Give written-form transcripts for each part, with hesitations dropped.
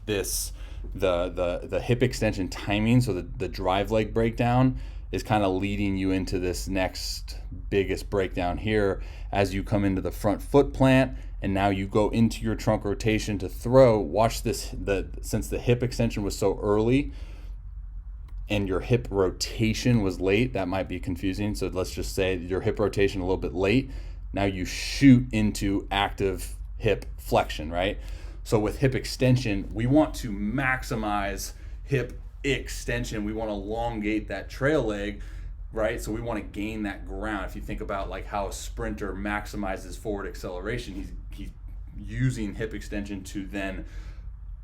the hip extension timing, so the drive leg breakdown is kind of leading you into this next biggest breakdown here as you come into the front foot plant, and now you go into your trunk rotation to throw. Watch this, since the hip extension was so early and your hip rotation was late, that might be confusing. So let's just say your hip rotation a little bit late. Now you shoot into active hip flexion, right? So with hip extension, we want to maximize hip extension. We want to elongate that trail leg, right? So we want to gain that ground. If you think about like how a sprinter maximizes forward acceleration, he's using hip extension to then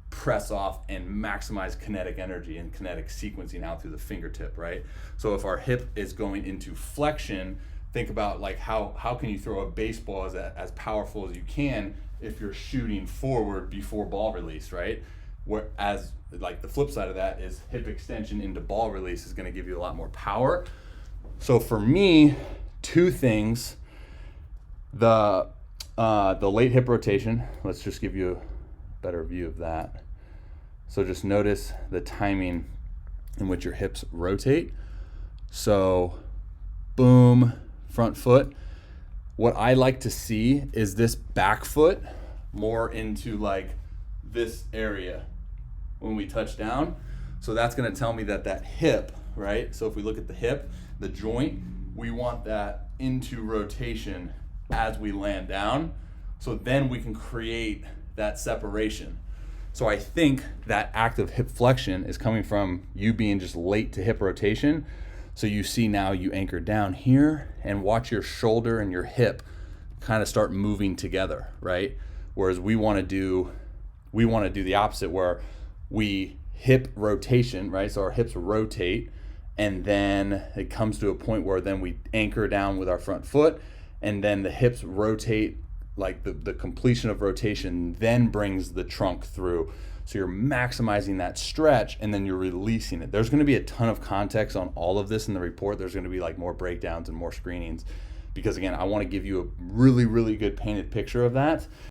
press off and maximize kinetic energy and kinetic sequencing out through the fingertip, right? So if our hip is going into flexion, think about like how can you throw a baseball as powerful as you can if you're shooting forward before ball release, right? Whereas like the flip side of that is hip extension into ball release is going to give you a lot more power. So for me, two things: the late hip rotation. Let's just give you a better view of that. So just notice the timing in which your hips rotate. So boom, front foot. What I like to see is this back foot more into like this area when we touch down. So that's going to tell me that hip, right? So if we look at the hip, the joint, we want that into rotation as we land down. So then we can create that separation. So I think that active hip flexion is coming from you being just late to hip rotation. So you see now you anchor down here and watch your shoulder and your hip kind of start moving together, right? Whereas we want to do the opposite, where we hip rotation, right? So our hips rotate, and then it comes to a point where then we anchor down with our front foot, and then the hips rotate, like the completion of rotation then brings the trunk through. So you're maximizing that stretch and then you're releasing it. There's going to be a ton of context on all of this in the report. There's going to be like more breakdowns and more screenings, because again, I want to give you a really, really good painted picture of that.